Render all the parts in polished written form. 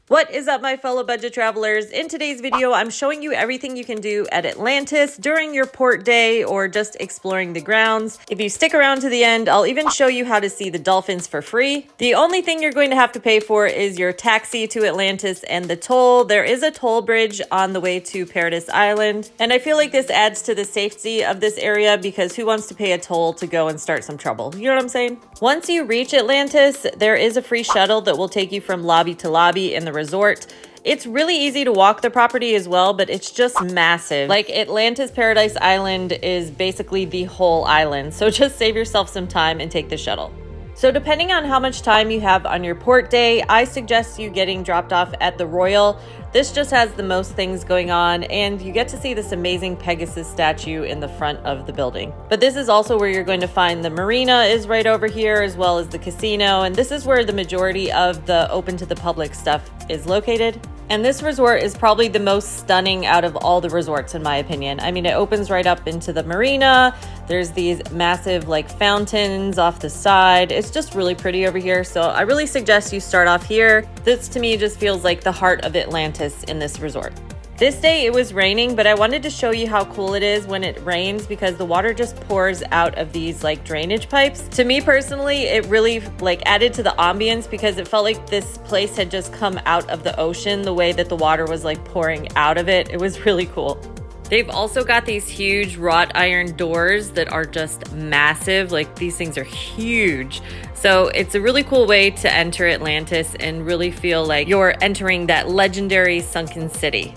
What is up, my fellow budget travelers? In today's video, I'm showing you everything you can do at Atlantis during your port day or just exploring the grounds. If you stick around to the end, I'll even show you how to see the dolphins for free. The only thing you're going to have to pay for is your taxi to Atlantis and the toll. There is a toll bridge on the way to Paradise Island, and I feel like this adds to the safety of this area because who wants to pay a toll to go and start some trouble? You know what I'm saying? Once you reach Atlantis, there is a free shuttle that will take you from lobby to lobby in the resort. It's really easy to walk the property as well, but it's just massive. Like, Atlantis Paradise Island is basically the whole island, so just save yourself some time and take the shuttle. So depending on how much time you have on your port day, I suggest you getting dropped off at the Royal. This just has the most things going on, and you get to see this amazing Pegasus statue in the front of the building. But this is also where you're going to find the marina is right over here, as well as the casino, and this is where the majority of the open to the public stuff is located. And this resort is probably the most stunning out of all the resorts, in my opinion. I mean, it opens right up into the marina. There's these massive like fountains off the side. It's just really pretty over here. So I really suggest you start off here. This to me just feels like the heart of Atlantis in this resort. This day it was raining, but I wanted to show you how cool it is when it rains because the water just pours out of these like drainage pipes. To me personally, it really like added to the ambience because it felt like this place had just come out of the ocean, the way that the water was like pouring out of it. It was really cool. They've also got these huge wrought iron doors that are just massive. Like, these things are huge. So it's a really cool way to enter Atlantis and really feel like you're entering that legendary sunken city.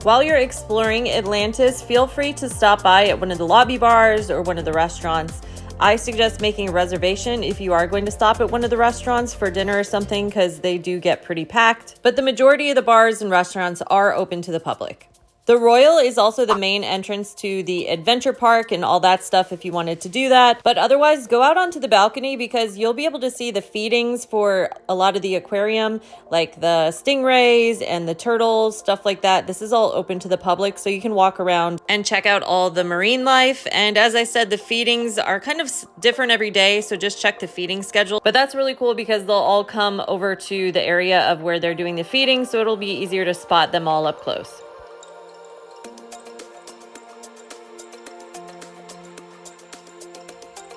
While you're exploring Atlantis, feel free to stop by at one of the lobby bars or one of the restaurants. I suggest making a reservation if you are going to stop at one of the restaurants for dinner or something because they do get pretty packed. But the majority of the bars and restaurants are open to the public. The Royal is also the main entrance to the adventure park and all that stuff if you wanted to do that. But otherwise, go out onto the balcony because you'll be able to see the feedings for a lot of the aquarium, like the stingrays and the turtles, stuff like that. This is all open to the public, so you can walk around and check out all the marine life. And as I said, the feedings are kind of different every day, so just check the feeding schedule. But that's really cool because they'll all come over to the area of where they're doing the feeding, so it'll be easier to spot them all up close.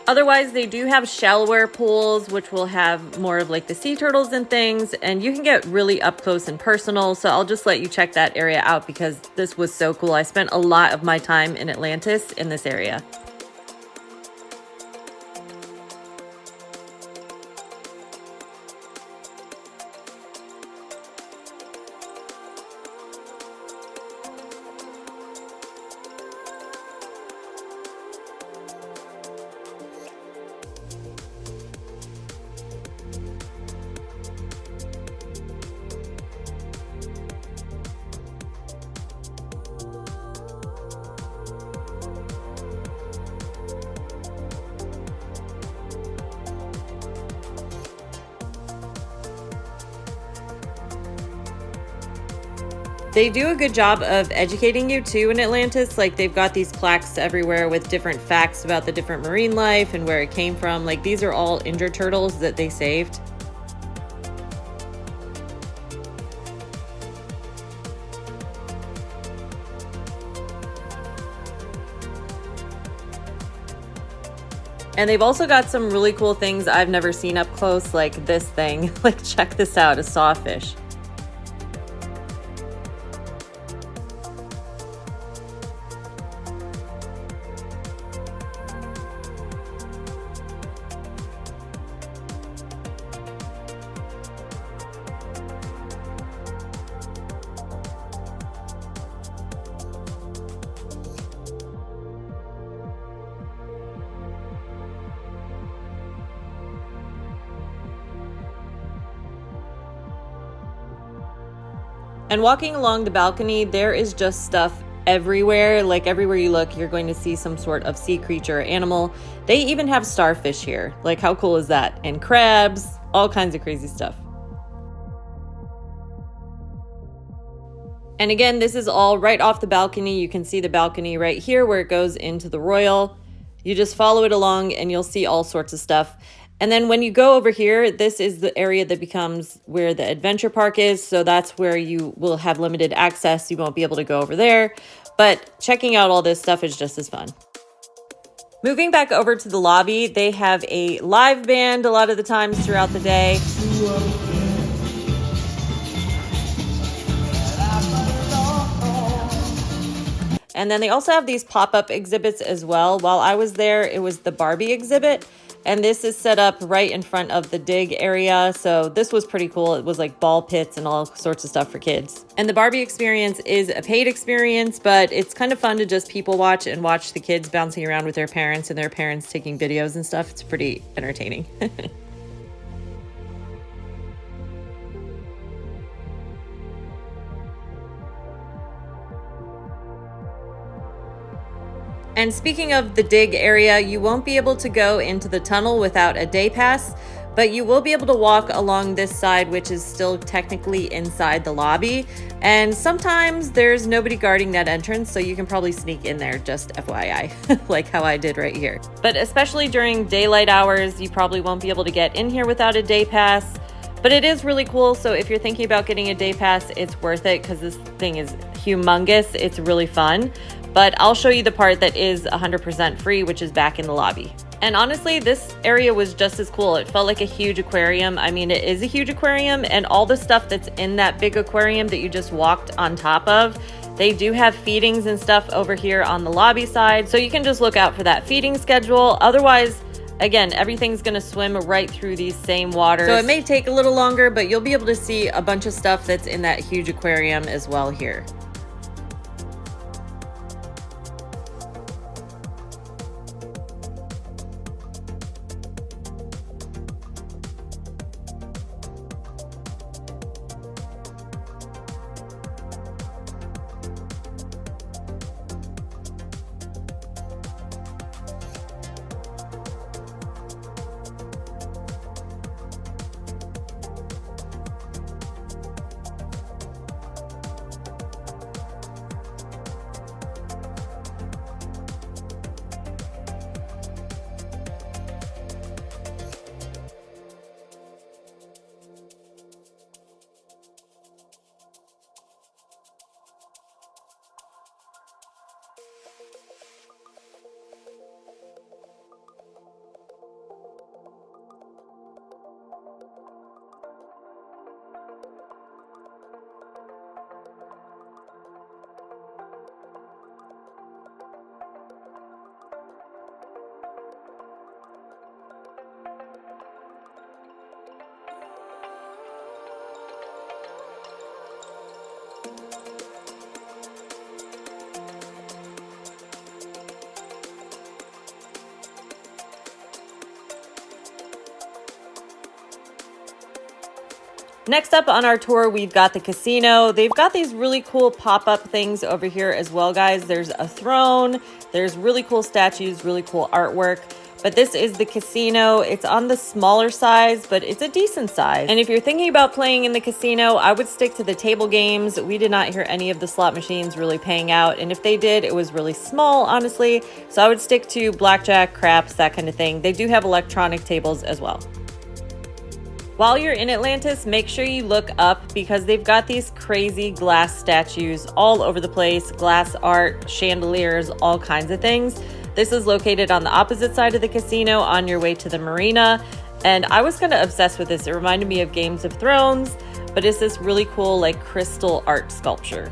Otherwise, they do have shallower pools, which will have more of like the sea turtles and things, and you can get really up close and personal. So I'll just let you check that area out because this was so cool. I spent a lot of my time in Atlantis in this area. They do a good job of educating you too in Atlantis. Like, they've got these plaques everywhere with different facts about the different marine life and where it came from. Like, these are all injured turtles that they saved. And they've also got some really cool things I've never seen up close, like this thing. Like, check this out, a sawfish. And walking along the balcony, there is just stuff everywhere. Like everywhere you look, you're going to see some sort of sea creature or animal. They even have starfish here. Like how cool is that? And crabs, all kinds of crazy stuff. And again, this is all right off the balcony. You can see the balcony right here where it goes into the Royal. You just follow it along and you'll see all sorts of stuff. And then when you go over here, this is the area that becomes where the adventure park is. So that's where you will have limited access. You won't be able to go over there, but checking out all this stuff is just as fun. Moving back over to the lobby, they have a live band a lot of the times throughout the day. And then they also have these pop-up exhibits as well. While I was there, it was the Barbie exhibit. And this is set up right in front of the dig area. So this was pretty cool. It was like ball pits and all sorts of stuff for kids. And the Barbie experience is a paid experience, but it's kind of fun to just people watch and watch the kids bouncing around with their parents and their parents taking videos and stuff. It's pretty entertaining. And speaking of the dig area, you won't be able to go into the tunnel without a day pass, but you will be able to walk along this side, which is still technically inside the lobby. And sometimes there's nobody guarding that entrance, so you can probably sneak in there, just FYI, like how I did right here. But especially during daylight hours, you probably won't be able to get in here without a day pass. But it is really cool, so if you're thinking about getting a day pass, it's worth it because this thing is humongous. It's really fun. But I'll show you the part that is 100% free, which is back in the lobby. And honestly, this area was just as cool. It felt like a huge aquarium. I mean, it is a huge aquarium, and all the stuff that's in that big aquarium that you just walked on top of, they do have feedings and stuff over here on the lobby side. So you can just look out for that feeding schedule. Otherwise, again, everything's gonna swim right through these same waters. So it may take a little longer, but you'll be able to see a bunch of stuff that's in that huge aquarium as well here. Next up on our tour, we've got the casino. They've got these really cool pop-up things over here as well, guys. There's a throne, there's really cool statues, really cool artwork. But this is the casino. It's on the smaller size, but it's a decent size. And if you're thinking about playing in the casino, I would stick to the table games. We did not hear any of the slot machines really paying out. And if they did, it was really small, honestly. So I would stick to blackjack, craps, that kind of thing. They do have electronic tables as well. While you're in Atlantis, make sure you look up because they've got these crazy glass statues all over the place, glass art, chandeliers, all kinds of things. This is located on the opposite side of the casino on your way to the marina. And I was kind of obsessed with this. It reminded me of Games of Thrones, but it's this really cool like crystal art sculpture.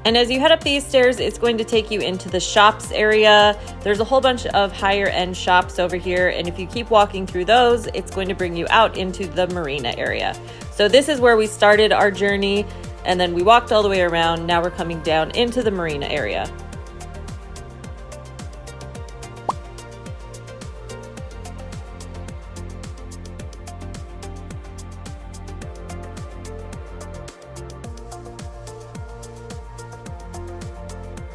And as you head up these stairs, it's going to take you into the shops area. There's a whole bunch of higher end shops over here. And if you keep walking through those, it's going to bring you out into the marina area. So this is where we started our journey. And then we walked all the way around. Now we're coming down into the marina area.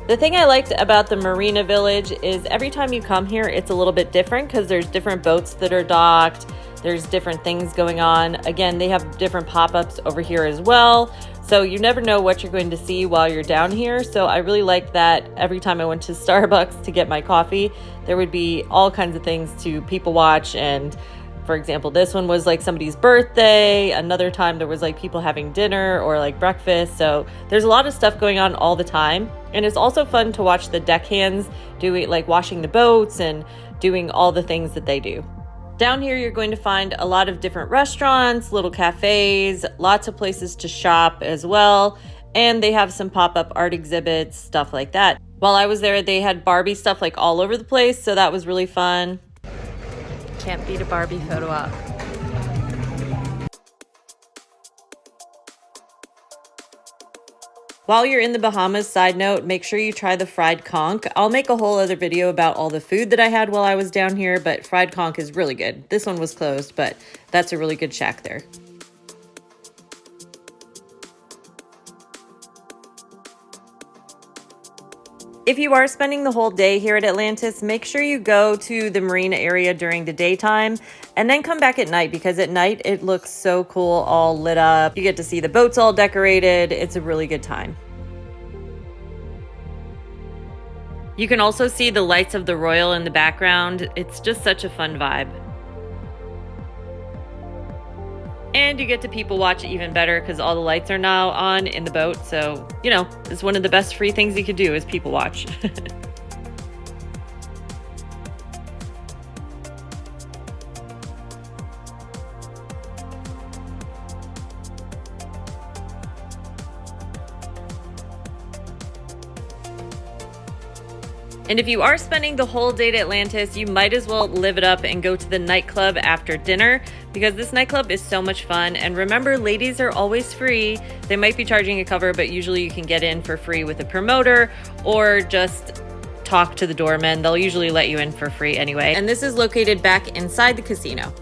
The thing I liked about the Marina Village is every time you come here, it's a little bit different because there's different boats that are docked. There's different things going on. Again, they have different pop-ups over here as well. So you never know what you're going to see while you're down here. So I really liked that every time I went to Starbucks to get my coffee, there would be all kinds of things to people watch. And for example, this one was like somebody's birthday. Another time there was like people having dinner or like breakfast. So there's a lot of stuff going on all the time. And it's also fun to watch the deckhands doing like washing the boats and doing all the things that they do. Down here, you're going to find a lot of different restaurants, little cafes, lots of places to shop as well. And they have some pop-up art exhibits, stuff like that. While I was there, they had Barbie stuff like all over the place. So that was really fun. Can't beat a Barbie photo op. While you're in the Bahamas, side note, make sure you try the fried conch. I'll make a whole other video about all the food that I had while I was down here, but fried conch is really good. This one was closed, but that's a really good shack there. If you are spending the whole day here at Atlantis, make sure you go to the marina area during the daytime and then come back at night, because at night it looks so cool, all lit up. You get to see the boats all decorated. It's a really good time. You can also see the lights of the Royal in the background. It's just such a fun vibe. And you get to people watch even better because all the lights are now on in the boat. So, you know, it's one of the best free things you could do is people watch. And if you are spending the whole day at Atlantis, you might as well live it up and go to the nightclub after dinner, because this nightclub is so much fun. And remember, ladies are always free. They might be charging a cover, but usually you can get in for free with a promoter or just talk to the doorman. They'll usually let you in for free anyway. And this is located back inside the casino.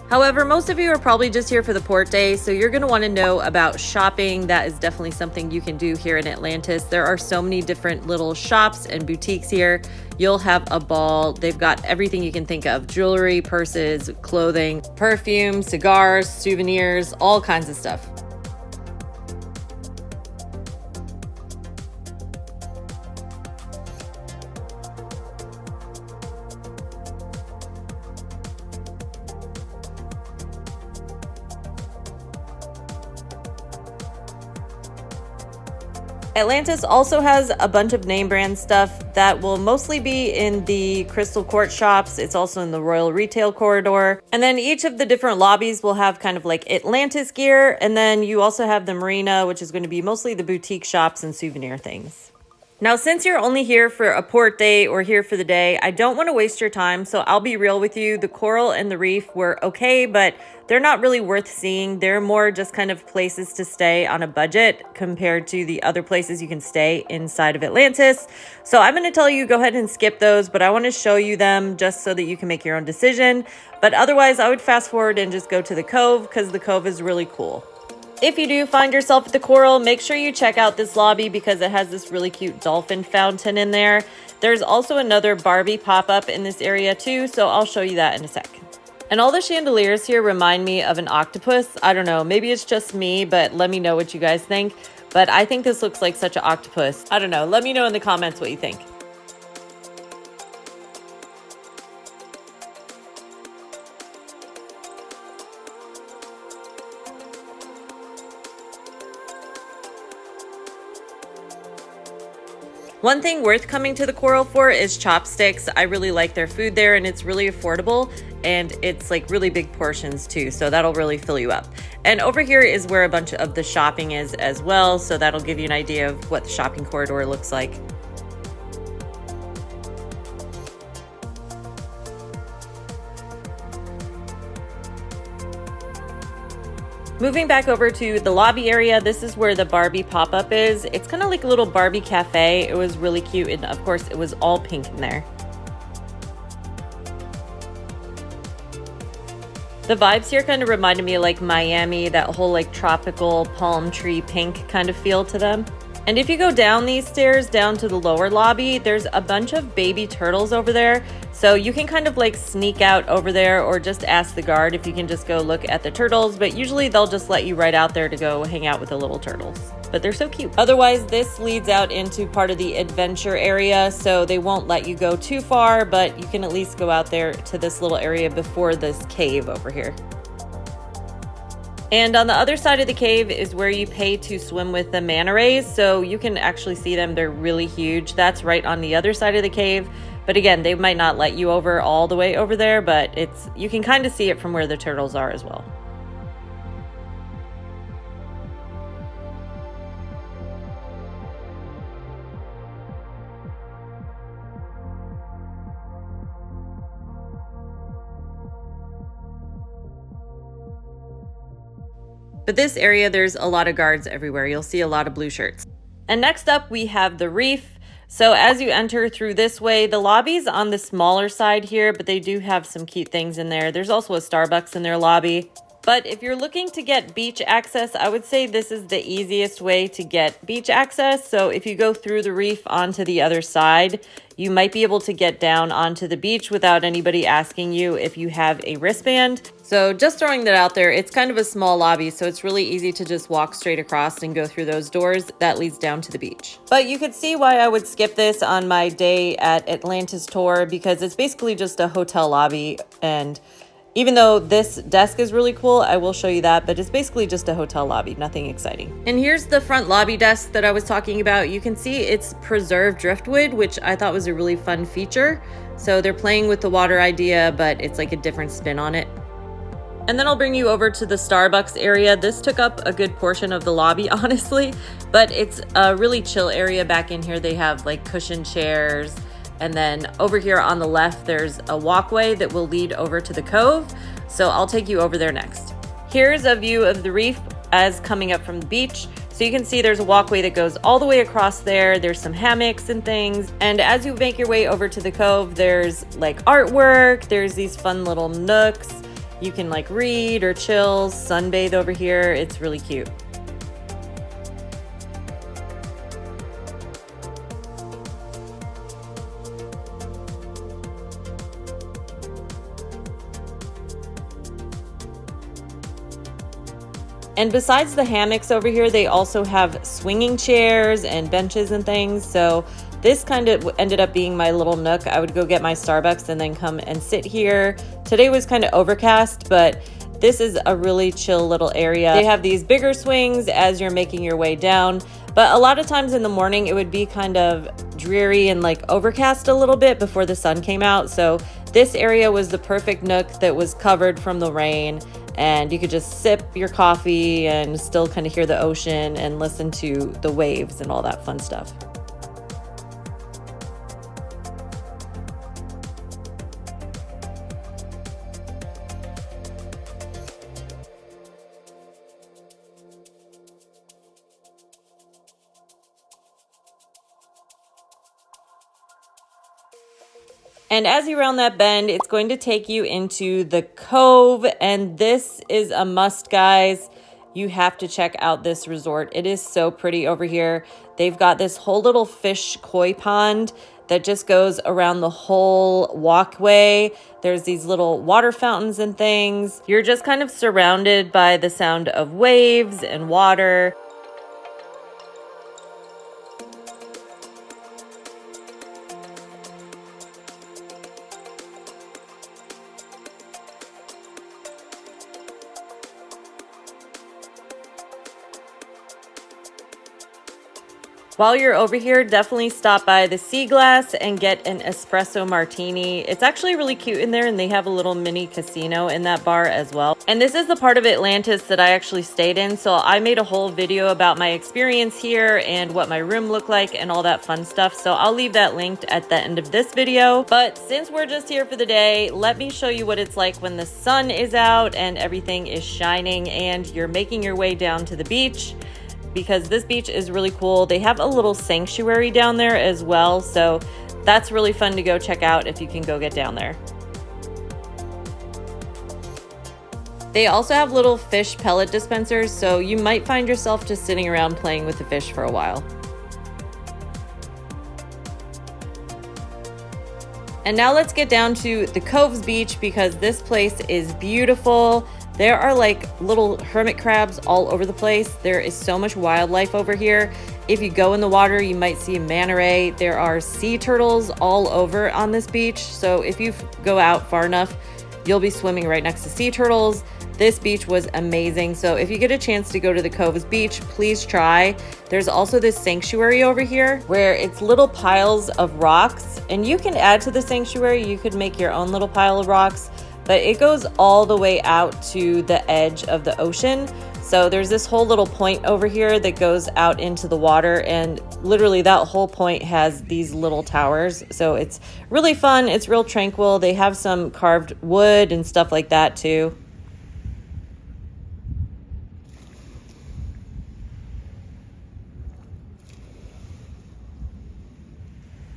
However, most of you are probably just here for the port day, so you're going to want to know about shopping. That is definitely something you can do here in Atlantis. There are so many different little shops and boutiques here. You'll have a ball. They've got everything you can think of: jewelry, purses, clothing, perfume, cigars, souvenirs, all kinds of stuff. Atlantis also has a bunch of name brand stuff that will mostly be in the Crystal Court shops. It's also in the Royal Retail Corridor. And then each of the different lobbies will have kind of like Atlantis gear. And then you also have the Marina, which is going to be mostly the boutique shops and souvenir things. Now, since you're only here for a port day or here for the day, I don't want to waste your time, so I'll be real with you. The coral and the reef were okay, but they're not really worth seeing. They're more just kind of places to stay on a budget compared to the other places you can stay inside of Atlantis. So I'm going to tell you, go ahead and skip those, but I want to show you them just so that you can make your own decision. But otherwise, I would fast forward and just go to the Cove, because the Cove is really cool. If you do find yourself at the Coral, make sure you check out this lobby because it has this really cute dolphin fountain in there. There's also another Barbie pop-up in this area too, so I'll show you that in a sec. And all the chandeliers here remind me of an octopus. I don't know, maybe it's just me, but let me know what you guys think. But I think this looks like such an octopus. I don't know, let me know in the comments what you think. One thing worth coming to the Coral for is chopsticks. I really like their food there, and it's really affordable, and it's like really big portions too, so that'll really fill you up. And over here is where a bunch of the shopping is as well, so that'll give you an idea of what the shopping corridor looks like. Moving back over to the lobby area, this is where the Barbie pop-up is. It's kind of like a little Barbie cafe. It was really cute, and of course it was all pink in there. The vibes here kind of reminded me of like Miami, that whole like tropical palm tree pink kind of feel to them. And if you go down these stairs down to the lower lobby, there's a bunch of baby turtles over there. So you can kind of like sneak out over there or just ask the guard if you can just go look at the turtles. But usually they'll just let you right out there to go hang out with the little turtles. But they're so cute. Otherwise, this leads out into part of the adventure area. So they won't let you go too far, but you can at least go out there to this little area before this cave over here. And on the other side of the cave is where you pay to swim with the manta rays. So you can actually see them. They're really huge. That's right on the other side of the cave. But again, they might not let you over all the way over there, but you can kind of see it from where the turtles are as well. But this area, there's a lot of guards everywhere. You'll see a lot of blue shirts. And next up, we have the Reef. So as you enter through this way, the lobby's on the smaller side here, but they do have some cute things in there. There's also a Starbucks in their lobby. But if you're looking to get beach access, I would say this is the easiest way to get beach access. So if you go through the Reef onto the other side, you might be able to get down onto the beach without anybody asking you if you have a wristband. So just throwing that out there, it's kind of a small lobby, so it's really easy to just walk straight across and go through those doors. That leads down to the beach. But you could see why I would skip this on my day at Atlantis tour, because it's basically just a hotel lobby. And even though this desk is really cool, I will show you that, but it's basically just a hotel lobby, nothing exciting. And here's the front lobby desk that I was talking about. You can see it's preserved driftwood, which I thought was a really fun feature. So they're playing with the water idea, but it's like a different spin on it. And then I'll bring you over to the Starbucks area. This took up a good portion of the lobby, honestly, but it's a really chill area back in here. They have like cushioned chairs. And then over here on the left, there's a walkway that will lead over to the cove. So I'll take you over there next. Here's a view of the Reef as coming up from the beach. So you can see there's a walkway that goes all the way across there. There's some hammocks and things. And as you make your way over to the cove, there's like artwork. There's these fun little nooks. You can like read or chill, sunbathe over here. It's really cute. And besides the hammocks over here, they also have swinging chairs and benches and things. So this kind of ended up being my little nook. I would go get my Starbucks and then come and sit here. Today was kind of overcast, but this is a really chill little area. They have these bigger swings as you're making your way down. But a lot of times in the morning, it would be kind of dreary and like overcast a little bit before the sun came out. So this area was the perfect nook that was covered from the rain. And you could just sip your coffee and still kind of hear the ocean and listen to the waves and all that fun stuff. And as you round that bend, it's going to take you into the Cove. And this is a must, guys. You have to check out this resort. It is so pretty over here. They've got this whole little fish koi pond that just goes around the whole walkway. There's these little water fountains and things. You're just kind of surrounded by the sound of waves and water. While you're over here, definitely stop by the Sea Glass and get an espresso martini. It's actually really cute in there, and they have a little mini casino in that bar as well. And this is the part of Atlantis that I actually stayed in, so I made a whole video about my experience here and what my room looked like and all that fun stuff. So I'll leave that linked at the end of this video. But since we're just here for the day, let me show you what it's like when the sun is out and everything is shining and you're making your way down to the beach, because this beach is really cool. They have a little sanctuary down there as well, so that's really fun to go check out if you can go get down there. They also have little fish pellet dispensers, so you might find yourself just sitting around playing with the fish for a while. And now let's get down to the Coves Beach because this place is beautiful. There are like little hermit crabs all over the place. There is so much wildlife over here. If you go in the water, you might see a manta ray. There are sea turtles all over on this beach. So if you go out far enough, you'll be swimming right next to sea turtles. This beach was amazing. So if you get a chance to go to the Coves Beach, please try. There's also this sanctuary over here where it's little piles of rocks, and you can add to the sanctuary. You could make your own little pile of rocks, but it goes all the way out to the edge of the ocean. So there's this whole little point over here that goes out into the water, and literally that whole point has these little towers. So it's really fun. It's real tranquil. They have some carved wood and stuff like that too.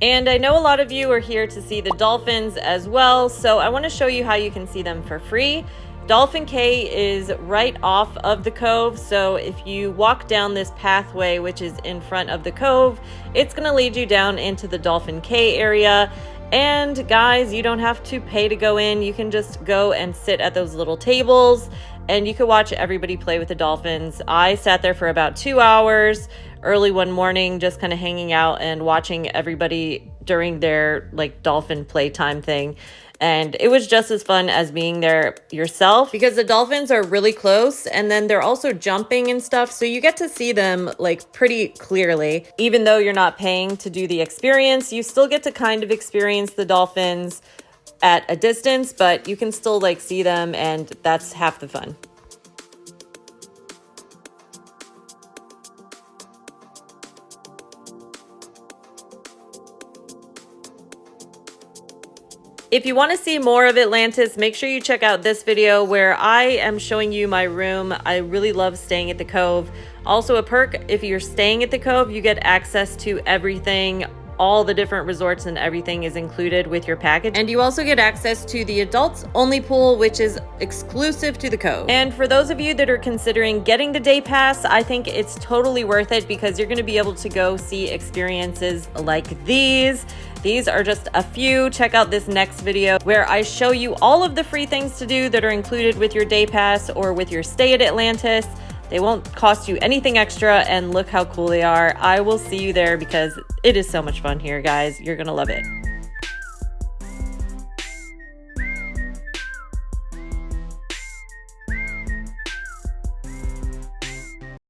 And I know a lot of you are here to see the dolphins as well, so I want to show you how you can see them for free. Dolphin Cay is right off of the cove, so if you walk down this pathway, which is in front of the cove, it's going to lead you down into the Dolphin Cay area. And guys, you don't have to pay to go in. You can just go and sit at those little tables, and you can watch everybody play with the dolphins. I sat there for about 2 hours early one morning, just kind of hanging out and watching everybody during their like dolphin playtime thing. And it was just as fun as being there yourself because the dolphins are really close, and then they're also jumping and stuff. So you get to see them like pretty clearly. Even though you're not paying to do the experience, you still get to kind of experience the dolphins at a distance, but you can still like see them, and that's half the fun. If you want to see more of Atlantis, make sure you check out this video where I am showing you my room. I really love staying at the Cove. Also a perk, if you're staying at the Cove, you get access to everything. All the different resorts and everything is included with your package. And you also get access to the adults only pool, which is exclusive to the Cove. And for those of you that are considering getting the day pass, I think it's totally worth it because you're going to be able to go see experiences like these. These are just a few. Check out this next video where I show you all of the free things to do that are included with your day pass or with your stay at Atlantis. They won't cost you anything extra, and look how cool they are. I will see you there because it is so much fun here, guys. You're gonna love it.